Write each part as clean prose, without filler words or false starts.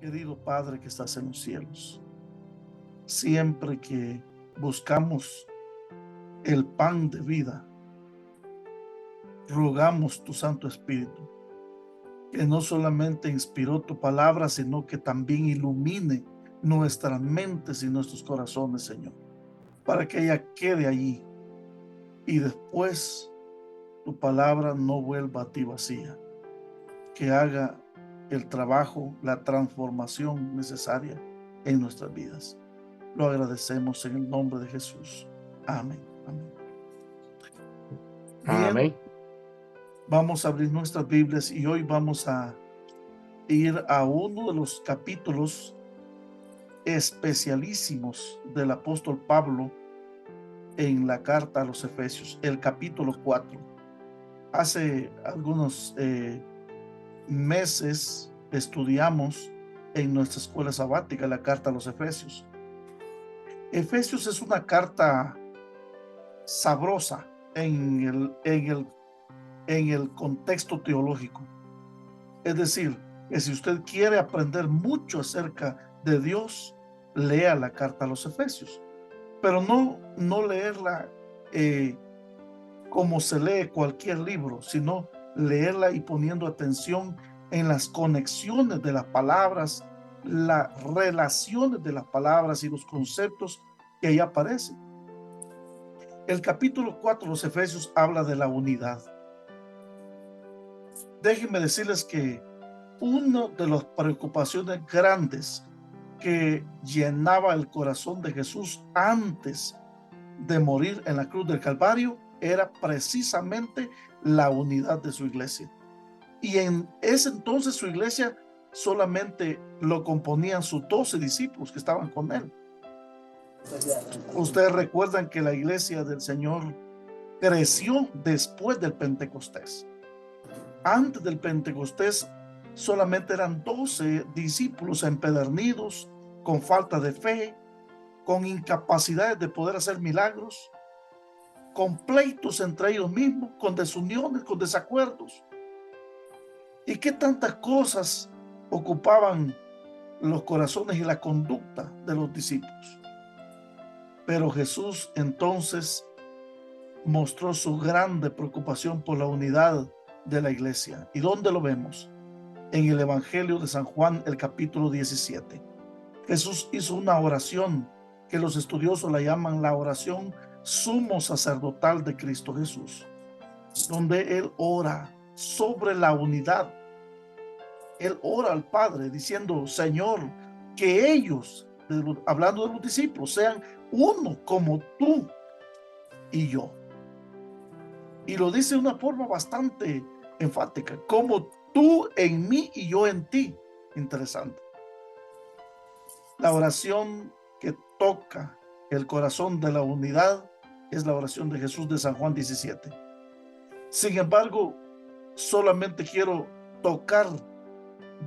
Querido Padre que estás en los cielos, siempre que buscamos el pan de vida, rogamos tu Santo Espíritu, que no solamente inspiró tu palabra, sino que también ilumine nuestras mentes y nuestros corazones, Señor, para que ella quede allí y después tu palabra no vuelva a ti vacía, que haga el trabajo, la transformación necesaria en nuestras vidas. Lo agradecemos en el nombre de Jesús. Amén. Amén. Bien, Amén. vamos a abrir nuestras Biblias y hoy vamos a ir a uno de los capítulos especialísimos del apóstol Pablo en la carta a los Efesios, el capítulo 4. Hace algunos meses estudiamos en nuestra escuela sabática la carta a los Efesios. Efesios es una carta sabrosa en el contexto teológico. Es decir, que si usted quiere aprender mucho acerca de Dios, lea la carta a los Efesios, pero no leerla como se lee cualquier libro, sino leerla y poniendo atención en las conexiones de las palabras, las relaciones de las palabras y los conceptos que ahí aparecen. El capítulo 4 de los Efesios habla de la unidad. Déjenme decirles que una de las preocupaciones grandes que llenaba el corazón de Jesús antes de morir en la cruz del Calvario era precisamente la unidad de su iglesia. Y en ese entonces su iglesia solamente lo componían sus 12 discípulos que estaban con él. Ustedes recuerdan que la iglesia del Señor creció después del Pentecostés. Antes del Pentecostés solamente eran 12 discípulos empedernidos, con falta de fe, con incapacidades de poder hacer milagros, con pleitos entre ellos mismos, con desuniones, con desacuerdos. ¿Y qué tantas cosas ocupaban los corazones y la conducta de los discípulos? Pero Jesús entonces mostró su grande preocupación por la unidad de la iglesia. ¿Y dónde lo vemos? En el Evangelio de San Juan, el capítulo 17. Jesús hizo una oración que los estudiosos la llaman la oración sumo sacerdotal de Cristo Jesús, donde Él ora sobre la unidad. Él ora al Padre diciendo: Señor, que ellos, hablando de los discípulos, sean uno como tú y yo. Y lo dice de una forma bastante enfática, como tú en mí y yo en ti. Interesante. La oración que toca el corazón de la unidad es la oración de Jesús de San Juan 17. Sin embargo, solamente quiero tocar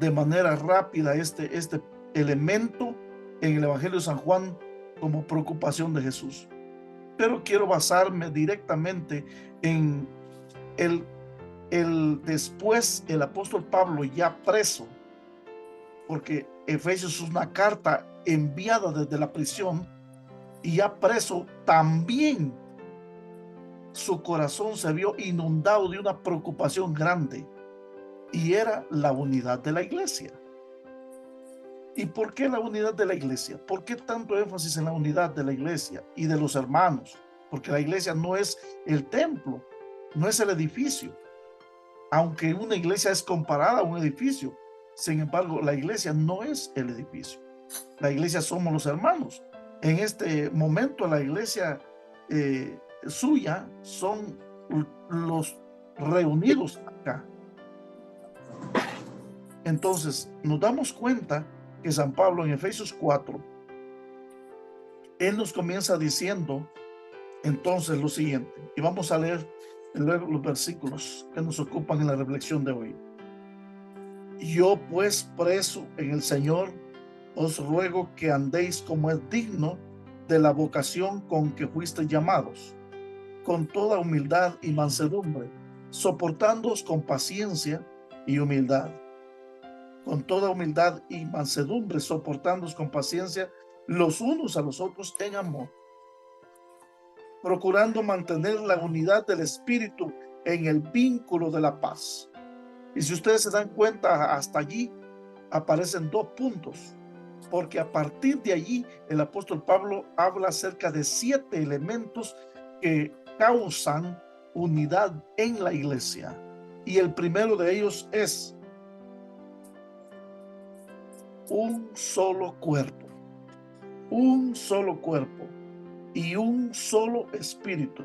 de manera rápida este elemento en el Evangelio de San Juan como preocupación de Jesús. Pero quiero basarme directamente en después el apóstol Pablo ya preso, porque Efesios es una carta enviada desde la prisión, y ya preso también su corazón se vio inundado de una preocupación grande, y era la unidad de la iglesia. ¿Y por qué la unidad de la iglesia? ¿Por qué tanto énfasis en la unidad de la iglesia y de los hermanos? Porque la iglesia no es el templo, no es el edificio, aunque una iglesia es comparada a un edificio. Sin embargo, la iglesia no es el edificio. La iglesia somos los hermanos. En este momento la iglesia suya son los reunidos acá. Entonces nos damos cuenta que San Pablo en Efesios 4, él nos comienza diciendo entonces lo siguiente, y vamos a leer luego los versículos que nos ocupan en la reflexión de hoy. Yo pues, preso en el Señor, os ruego que andéis como es digno de la vocación con que fuisteis llamados, con toda humildad y mansedumbre, soportándoos con paciencia y humildad, con toda humildad y mansedumbre, soportándoos con paciencia los unos a los otros en amor, procurando mantener la unidad del espíritu en el vínculo de la paz. Y si ustedes se dan cuenta, hasta allí aparecen dos puntos, porque a partir de allí el apóstol Pablo habla acerca de 7 elementos que causan unidad en la iglesia. Y el primero de ellos es un solo cuerpo y un solo espíritu,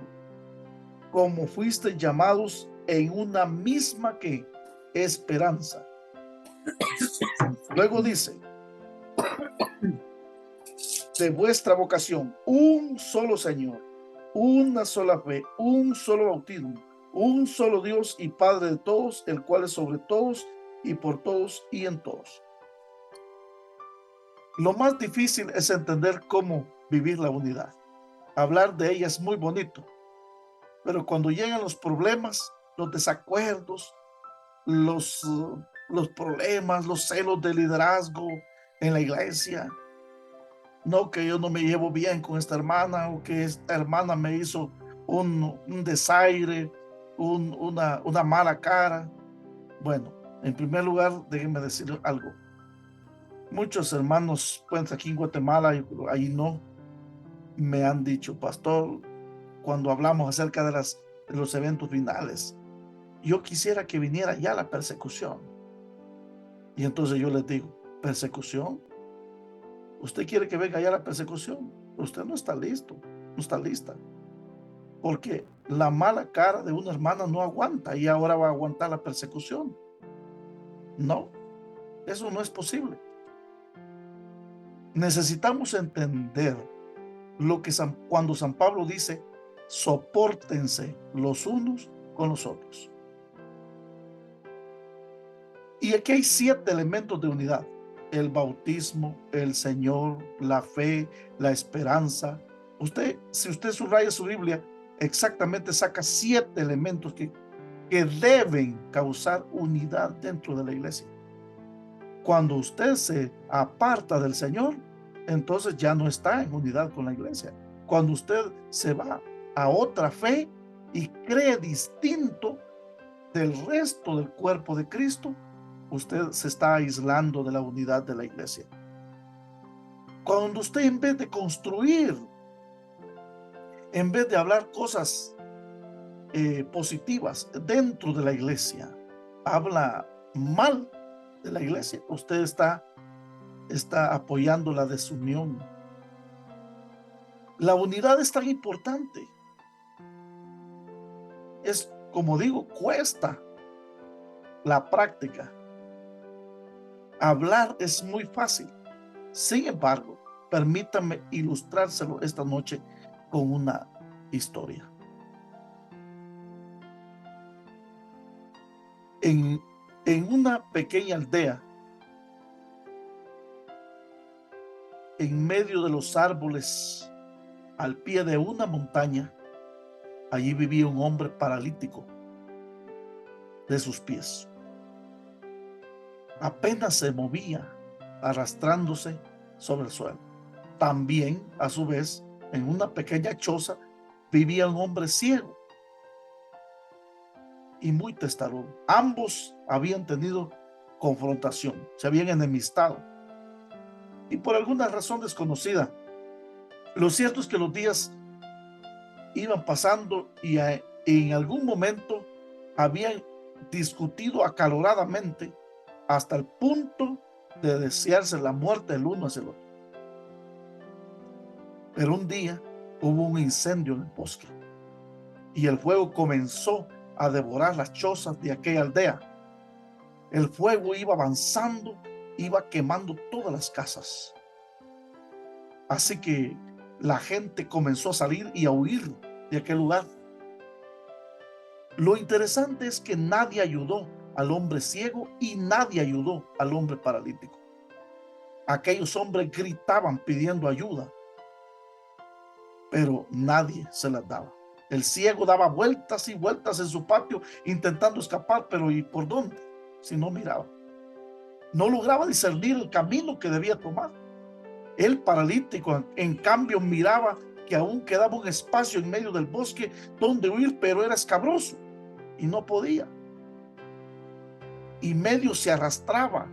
como fuiste llamados en una misma que esperanza. Luego dice, de vuestra vocación, un solo Señor, una sola fe, un solo bautismo, un solo Dios y Padre de todos, el cual es sobre todos y por todos y en todos. Lo más difícil es entender cómo vivir la unidad. Hablar de ella es muy bonito, pero cuando llegan los problemas, los desacuerdos, los problemas, los celos de liderazgo en la iglesia, no que yo no me llevo bien con esta hermana, o que esta hermana me hizo un desaire, una mala cara. Bueno, en primer lugar, déjenme decir algo. Muchos hermanos, pues aquí en Guatemala, ahí no, me han dicho, pastor, cuando hablamos acerca de los eventos finales, yo quisiera que viniera ya la persecución. Y entonces yo les digo, ¿persecución? ¿Usted quiere que venga ya la persecución? Usted no está listo, no está lista. Porque la mala cara de una hermana no aguanta y ahora va a aguantar la persecución. No, eso no es posible. Necesitamos entender lo que cuando San Pablo dice, sopórtense los unos con los otros. Y aquí hay 7 elementos de unidad: el bautismo, el Señor, la fe, la esperanza. Si usted subraya su Biblia, exactamente saca 7 elementos que deben causar unidad dentro de la iglesia. Cuando usted se aparta del Señor, entonces ya no está en unidad con la iglesia. Cuando usted se va a otra fe y cree distinto del resto del cuerpo de Cristo, usted se está aislando de la unidad de la iglesia. Cuando usted, en vez de construir, en vez de hablar cosas positivas dentro de la iglesia, habla mal de la iglesia, usted está apoyando la desunión. La unidad es tan importante. Es, como digo, cuesta la práctica. Hablar es muy fácil. Sin embargo, permítame ilustrárselo esta noche con una historia. En una pequeña aldea, en medio de los árboles, al pie de una montaña, allí vivía un hombre paralítico de sus pies. Apenas se movía, arrastrándose sobre el suelo. También, a su vez, en una pequeña choza vivía un hombre ciego y muy testarudo. Ambos habían tenido confrontación, se habían enemistado, y por alguna razón desconocida. Lo cierto es que los días iban pasando y en algún momento habían discutido acaloradamente hasta el punto de desearse la muerte el uno hacia el otro. Pero un día hubo un incendio en el bosque y el fuego comenzó a devorar las chozas de aquella aldea. El fuego iba avanzando, iba quemando todas las casas. Así que la gente comenzó a salir y a huir de aquel lugar. Lo interesante es que nadie ayudó al hombre ciego y nadie ayudó al hombre paralítico. Aquellos hombres gritaban pidiendo ayuda, pero nadie se las daba. El ciego daba vueltas y vueltas en su patio intentando escapar, pero ¿y por dónde? Si no miraba. No lograba discernir el camino que debía tomar. El paralítico, en cambio, miraba que aún quedaba un espacio en medio del bosque donde huir, pero era escabroso y no podía. Y medio se arrastraba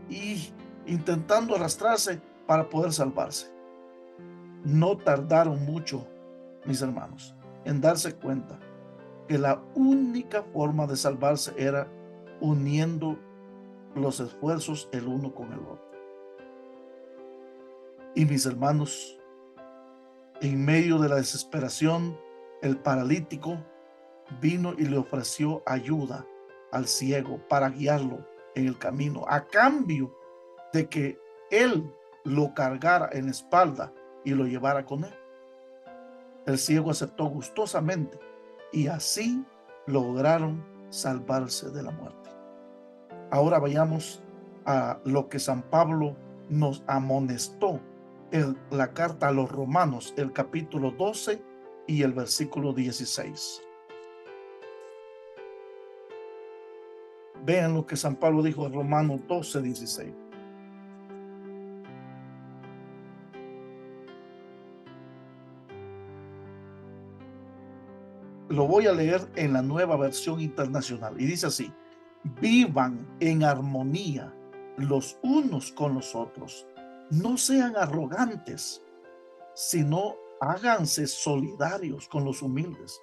y intentando arrastrarse para poder salvarse. No tardaron mucho, mis hermanos, en darse cuenta que la única forma de salvarse era uniendo los esfuerzos el uno con el otro. Y mis hermanos, en medio de la desesperación, el paralítico vino y le ofreció ayuda al ciego para guiarlo en el camino, a cambio de que él lo cargara en la espalda y lo llevara con él. El ciego aceptó gustosamente y así lograron salvarse de la muerte. Ahora vayamos a lo que San Pablo nos amonestó en la carta a los Romanos, el capítulo 12 y el versículo 16. Vean lo que San Pablo dijo en Romanos 12, 16. Lo voy a leer en la Nueva Versión Internacional y dice así: vivan en armonía los unos con los otros, no sean arrogantes, sino háganse solidarios con los humildes,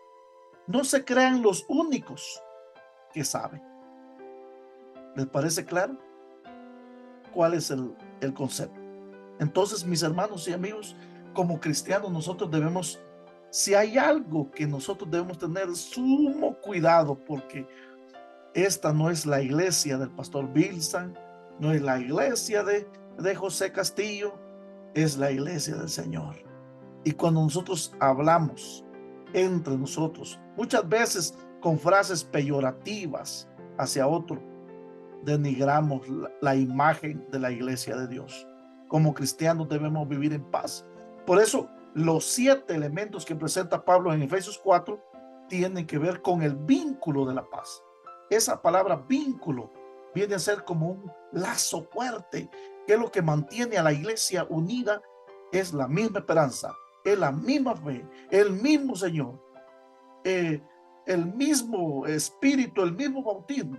no se crean los únicos que saben. ¿Les parece claro cuál es el concepto? Entonces, mis hermanos y amigos, como cristianos nosotros debemos, si hay algo que nosotros debemos tener sumo cuidado, porque esta no es la iglesia del pastor Bilsan, no es la iglesia de José Castillo, es la iglesia del Señor. Y cuando nosotros hablamos entre nosotros, muchas veces con frases peyorativas hacia otro, denigramos la imagen de la iglesia de Dios. Como cristianos debemos vivir en paz. Por eso, los 7 elementos que presenta Pablo en Efesios 4 tienen que ver con el vínculo de la paz. Esa palabra vínculo viene a ser como un lazo fuerte, que es lo que mantiene a la iglesia unida. Es la misma esperanza, es la misma fe, el mismo Señor, el mismo Espíritu, el mismo bautismo.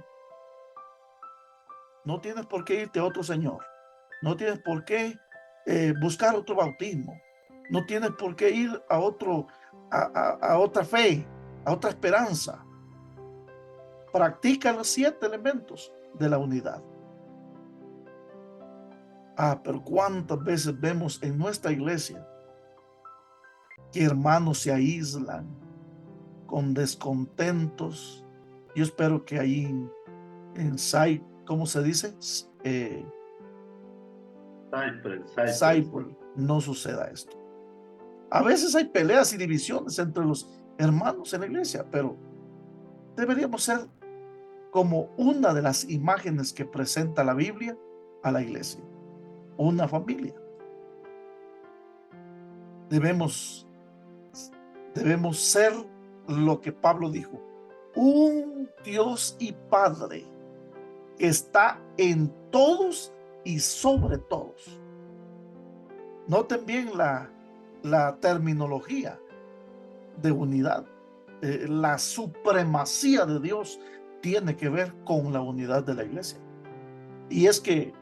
No tienes por qué irte a otro Señor, no tienes por qué buscar otro bautismo, no tienes por qué ir a otra fe, a otra esperanza. Practica los 7 elementos de la unidad. Pero cuántas veces vemos en nuestra iglesia que hermanos se aíslan con descontentos. Yo espero que ahí en SAI, ¿cómo se dice? Cyprus no suceda esto. A veces hay peleas y divisiones entre los hermanos en la iglesia, pero deberíamos ser como una de las imágenes que presenta la Biblia a la iglesia, una familia. Debemos ser lo que Pablo dijo, un Dios y Padre que está en todos y sobre todos. Noten bien la terminología de unidad. La supremacía de Dios tiene que ver con la unidad de la iglesia. Y es que,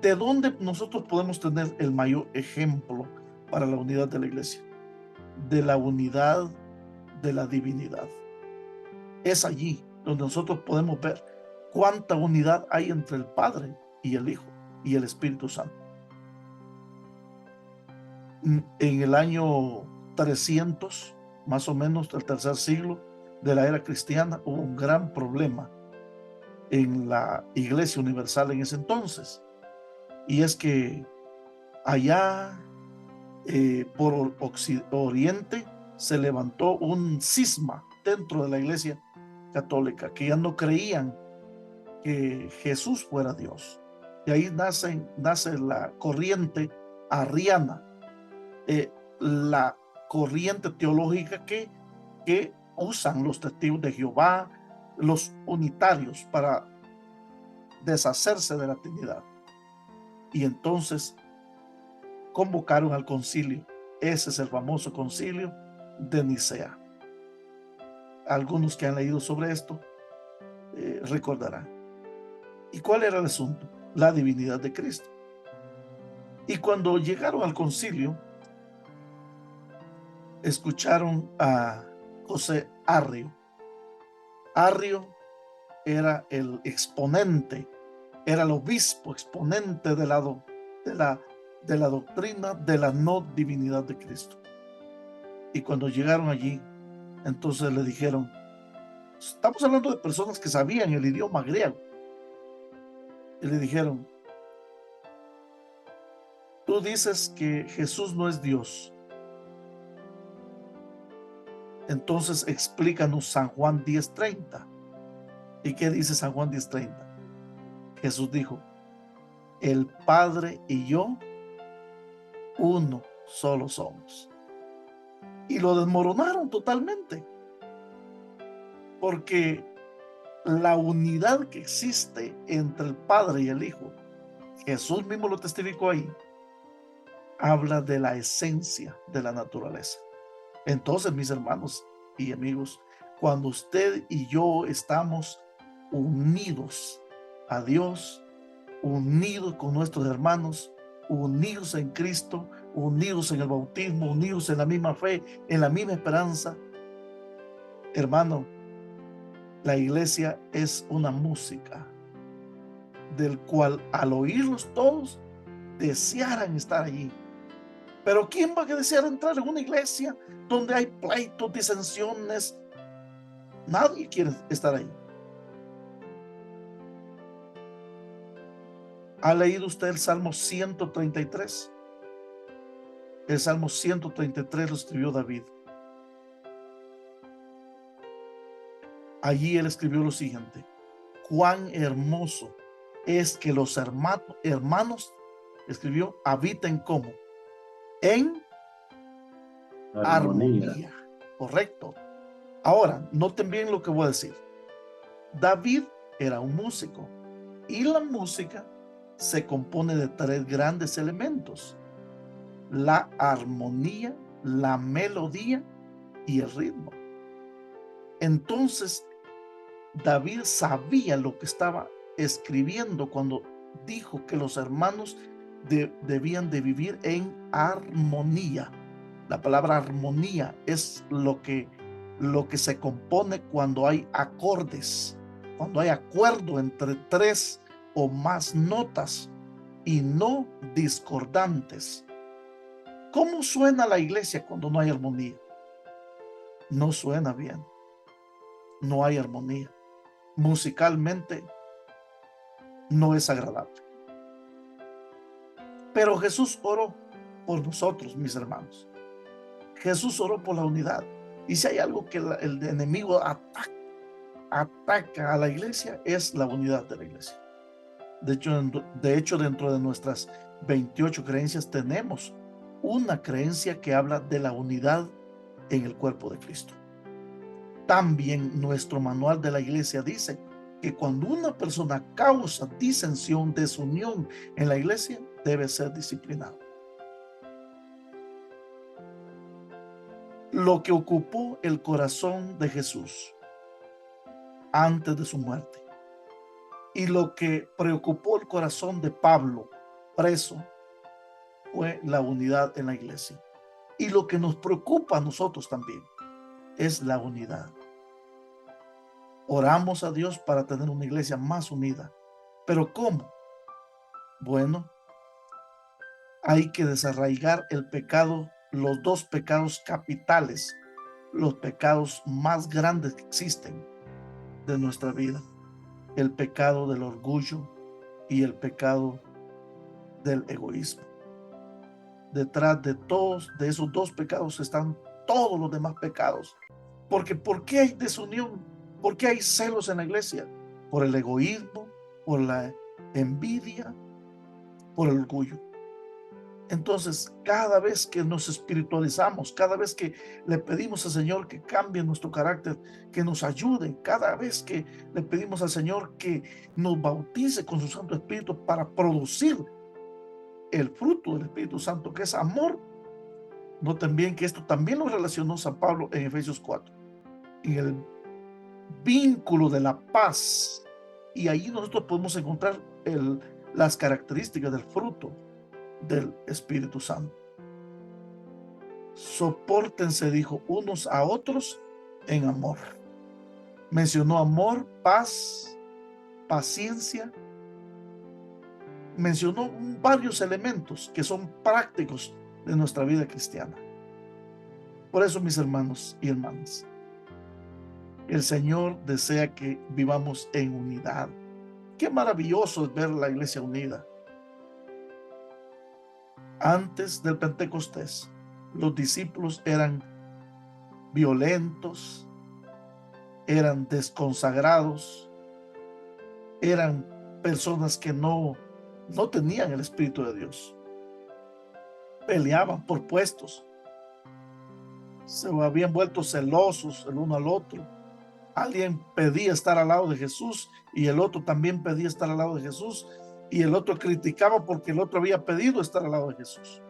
¿de dónde nosotros podemos tener el mayor ejemplo para la unidad de la iglesia? De la unidad de la divinidad. Es allí donde nosotros podemos ver cuánta unidad hay entre el Padre y el Hijo y el Espíritu Santo. En el año 300, más o menos del tercer siglo de la era cristiana, hubo un gran problema en la Iglesia Universal en ese entonces. Y es que allá por Oriente se levantó un cisma dentro de la Iglesia Católica, que ya no creían que Jesús fuera Dios. De ahí nace la corriente arriana, la corriente teológica que usan los testigos de Jehová, los unitarios, para deshacerse de la Trinidad. Y entonces convocaron al concilio. Ese es el famoso concilio de Nicea. Algunos que han leído sobre esto recordarán. ¿Y cuál era el asunto? La divinidad de Cristo. Y cuando llegaron al concilio, escucharon a José Arrio. Arrio era el exponente, era el obispo exponente de la doctrina de la no divinidad de Cristo. Y cuando llegaron allí, entonces le dijeron, estamos hablando de personas que sabían el idioma griego, y le dijeron, tú dices que Jesús no es Dios, entonces explícanos San Juan 10:30. ¿Y qué dice San Juan 10:30? Jesús dijo, el Padre y yo, uno solo somos. Y lo desmoronaron totalmente, porque la unidad que existe entre el Padre y el Hijo, Jesús mismo lo testificó ahí, habla de la esencia de la naturaleza. Entonces, mis hermanos y amigos, cuando usted y yo estamos unidos a Dios, unidos con nuestros hermanos, unidos en Cristo, unidos en el bautismo, unidos en la misma fe, en la misma esperanza, hermano, la iglesia es una música del cual al oírlos todos desearan estar allí. Pero ¿quién va a desear entrar en una iglesia donde hay pleitos, disensiones? Nadie quiere estar ahí. ¿Ha leído usted el Salmo 133? El Salmo 133 lo escribió David. Allí él escribió lo siguiente: cuán hermoso es que los hermanos, escribió, habiten como en armonía. Correcto. Ahora, noten bien lo que voy a decir. David era un músico y la música se compone de tres grandes elementos: la armonía, la melodía y el ritmo. Entonces, David sabía lo que estaba escribiendo cuando dijo que los hermanos debían de vivir en armonía. La palabra armonía es lo que se compone cuando hay acordes, cuando hay acuerdo entre tres o más notas y no discordantes. ¿Cómo suena la iglesia cuando no hay armonía? No suena bien. No hay armonía. Musicalmente no es agradable. Pero Jesús oró por nosotros, mis hermanos. Jesús oró por la unidad. Y si hay algo que el enemigo ataca a la iglesia, es la unidad de la iglesia. De hecho, dentro de nuestras 28 creencias tenemos una creencia que habla de la unidad en el cuerpo de Cristo. También nuestro manual de la iglesia dice que cuando una persona causa disensión, desunión en la iglesia, debe ser disciplinado. Lo que ocupó el corazón de Jesús antes de su muerte y lo que preocupó el corazón de Pablo preso fue la unidad en la iglesia. Y lo que nos preocupa a nosotros también es la unidad. Oramos a Dios para tener una iglesia más unida. ¿Pero cómo? Bueno, hay que desarraigar el pecado, los dos pecados capitales, los pecados más grandes que existen de nuestra vida: el pecado del orgullo y el pecado del egoísmo. Detrás de esos dos pecados están todos los demás pecados. Porque ¿por qué hay desunión? ¿Por qué hay celos en la iglesia? Por el egoísmo, por la envidia, por el orgullo. Entonces, cada vez que nos espiritualizamos, cada vez que le pedimos al Señor que cambie nuestro carácter, que nos ayude, cada vez que le pedimos al Señor que nos bautice con su Santo Espíritu para producir el fruto del Espíritu Santo, que es amor. Noten bien que esto también lo relacionó San Pablo en Efesios 4, en el vínculo de la paz. Y ahí nosotros podemos encontrar las características del fruto del Espíritu Santo. Sopórtense, dijo, unos a otros en amor. Mencionó amor, paz, paciencia. Mencionó varios elementos que son prácticos de nuestra vida cristiana. Por eso, mis hermanos y hermanas, el Señor desea que vivamos en unidad. Qué maravilloso es ver la iglesia unida. Antes del Pentecostés, los discípulos eran violentos, eran desconsagrados, eran personas que no tenían el Espíritu de Dios. Peleaban por puestos, se habían vuelto celosos el uno al otro. Alguien pedía estar al lado de Jesús y el otro también pedía estar al lado de Jesús, y el otro criticaba porque el otro había pedido estar al lado de Jesús.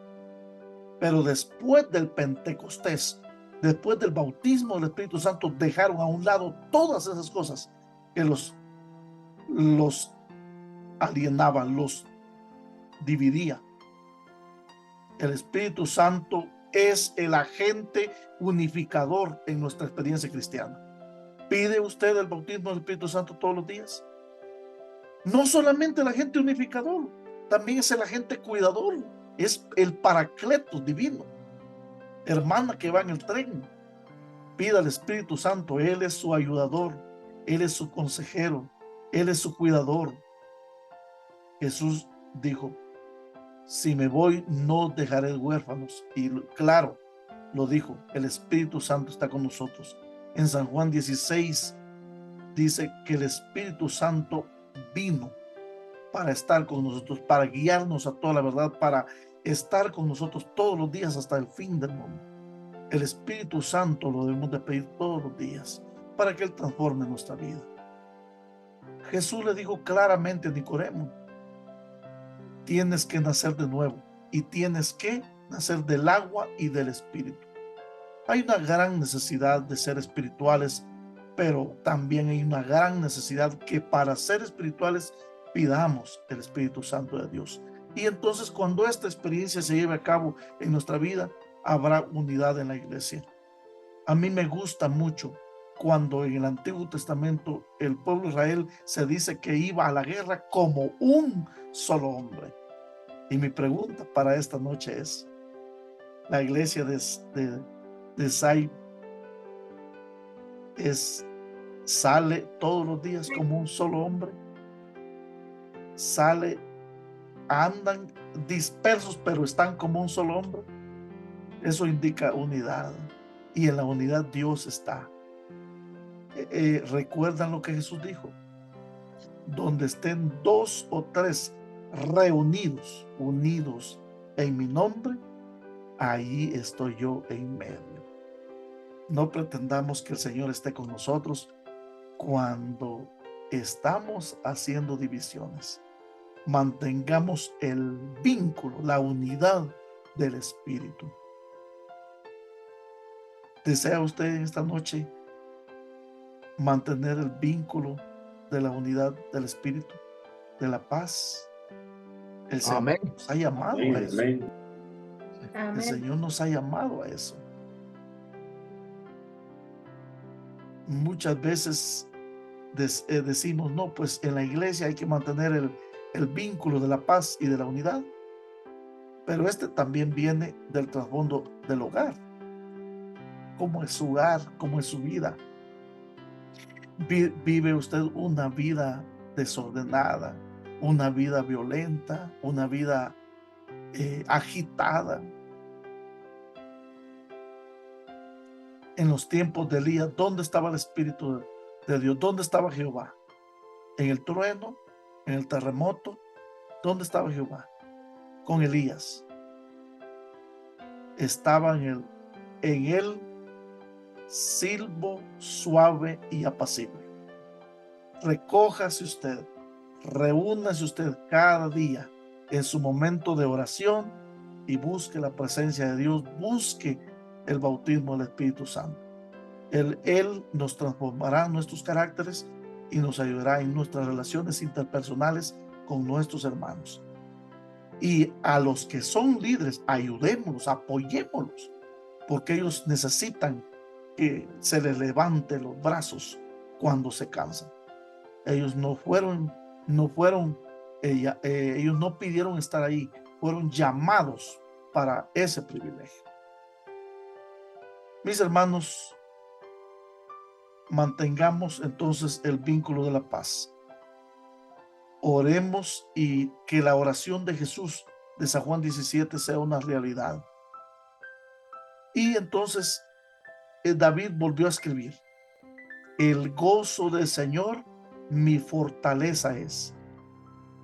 Pero después del Pentecostés, después del bautismo del Espíritu Santo, dejaron a un lado todas esas cosas que los alienaban, los dividía. El Espíritu Santo es el agente unificador en nuestra experiencia cristiana. ¿Pide usted el bautismo del Espíritu Santo todos los días? No solamente el agente unificador, también es el agente cuidador, es el paracleto divino. Hermana que va en el tren, pida al Espíritu Santo, Él es su ayudador, Él es su consejero, Él es su cuidador. Jesús dijo, si me voy, no dejaré huérfanos. Y claro, lo dijo, el Espíritu Santo está con nosotros. En San Juan 16 dice que el Espíritu Santo vino para estar con nosotros, para guiarnos a toda la verdad, para estar con nosotros todos los días hasta el fin del mundo. El Espíritu Santo lo debemos de pedir todos los días para que Él transforme nuestra vida. Jesús le dijo claramente a Nicodemo, tienes que nacer de nuevo y tienes que nacer del agua y del Espíritu. Hay una gran necesidad de ser espirituales, pero también hay una gran necesidad que para ser espirituales pidamos el Espíritu Santo de Dios. Y entonces cuando esta experiencia se lleve a cabo en nuestra vida, habrá unidad en la iglesia. A mí me gusta mucho cuando en el Antiguo Testamento el pueblo de Israel se dice que iba a la guerra como un solo hombre. Y mi pregunta para esta noche es, ¿la iglesia de SAI sale todos los días como un solo hombre? Andan dispersos, pero están como un solo hombre. Eso indica unidad, y en la unidad Dios está. ¿Recuerdan lo que Jesús dijo? Donde estén 2 o 3 reunidos, unidos en mi nombre, ahí estoy yo en medio. No pretendamos que el Señor esté con nosotros cuando estamos haciendo divisiones. Mantengamos el vínculo, la unidad del Espíritu. ¿Desea usted esta noche mantener el vínculo de la unidad del Espíritu, de la paz? El Señor Amén. nos ha llamado a eso. Amén. El Señor nos ha llamado a eso. Muchas veces decimos, no, pues en la iglesia hay que mantener el vínculo de la paz y de la unidad. Pero este también viene del trasfondo del hogar. ¿Cómo es su hogar? ¿Cómo es su vida? ¿Vive usted una vida desordenada, una vida violenta, una vida agitada? En los tiempos de Elías, ¿dónde estaba el Espíritu de Dios? ¿Dónde estaba Jehová? ¿En el trueno? ¿En el terremoto? ¿Dónde estaba Jehová? Con Elías. estaba en el silbo suave y apacible. Recójase usted, reúnase usted cada día en su momento de oración y busque la presencia de Dios, busque el bautismo del Espíritu Santo. Él nos transformará nuestros caracteres y nos ayudará en nuestras relaciones interpersonales con nuestros hermanos. Y a los que son líderes, ayudémoslos, apoyémoslos, porque ellos necesitan que se les levante los brazos cuando se cansan. Ellos ellos no pidieron estar ahí, fueron llamados para ese privilegio. Mis hermanos, mantengamos entonces el vínculo de la paz. Oremos y que la oración de Jesús de San Juan 17 sea una realidad. Y entonces David volvió a escribir: el gozo del Señor mi fortaleza es.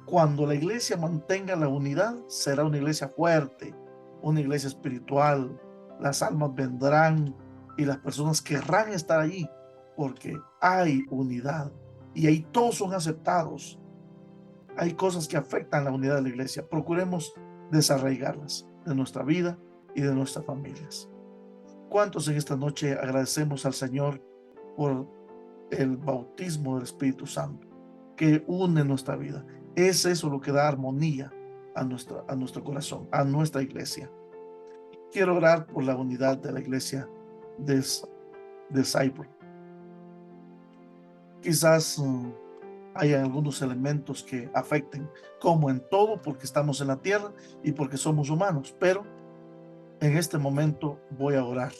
Cuando la iglesia mantenga la unidad, será una iglesia fuerte, una iglesia espiritual. Las almas vendrán y las personas querrán estar allí porque hay unidad y ahí todos son aceptados. Hay cosas que afectan la unidad de la iglesia. Procuremos desarraigarlas de nuestra vida y de nuestras familias. ¿Cuántos en esta noche agradecemos al Señor por el bautismo del Espíritu Santo que une nuestra vida? Es eso lo que da armonía a nuestro corazón, a nuestra iglesia. Quiero orar por la unidad de la iglesia de Cyprus. Quizás hay algunos elementos que afecten, como en todo, porque estamos en la tierra y porque somos humanos, pero en este momento voy a orar.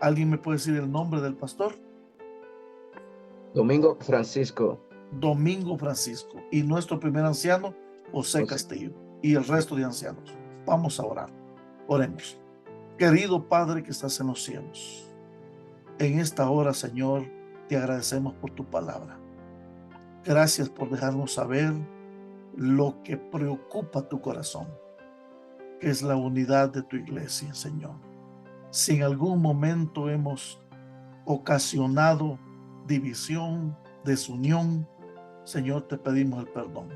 ¿Alguien me puede decir el nombre del pastor? Domingo Francisco. Domingo Francisco. Y nuestro primer anciano, José Castillo. Y el resto de ancianos. Vamos a orar. Oremos. Querido Padre que estás en los cielos, en esta hora, Señor, te agradecemos por tu palabra. Gracias por dejarnos saber lo que preocupa tu corazón, que es la unidad de tu iglesia, Señor. Si en algún momento hemos ocasionado división, desunión, Señor, te pedimos el perdón.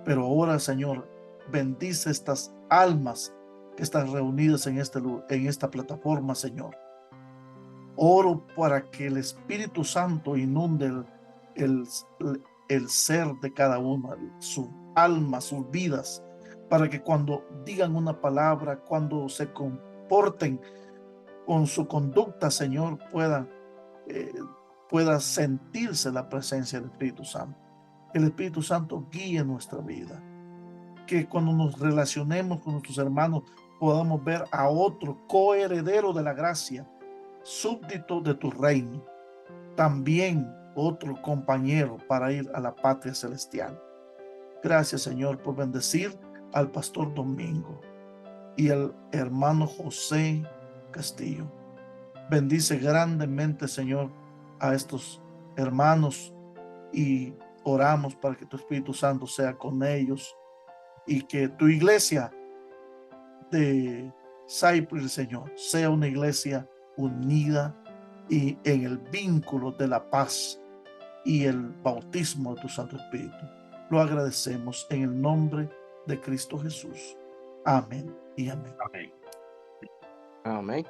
Pero ahora, Señor, bendice estas almas que están reunidas en esta plataforma, Señor. Oro para que el Espíritu Santo inunde el ser de cada uno, su alma, sus vidas, para que cuando digan una palabra, cuando se comporten con su conducta, Señor, pueda sentirse la presencia del Espíritu Santo. El Espíritu Santo guíe nuestra vida. Que cuando nos relacionemos con nuestros hermanos podamos ver a otro coheredero de la gracia, súbdito de tu reino, también otro compañero para ir a la patria celestial. Gracias, Señor, por bendecir al pastor Domingo y al hermano José Castillo. Bendice grandemente, Señor, a estos hermanos y oramos para que tu Espíritu Santo sea con ellos y que tu iglesia de Cyprus, Señor, sea una iglesia unida y en el vínculo de la paz y el bautismo de tu Santo Espíritu. Lo agradecemos en el nombre de Cristo Jesús. Amén y amén. Amén.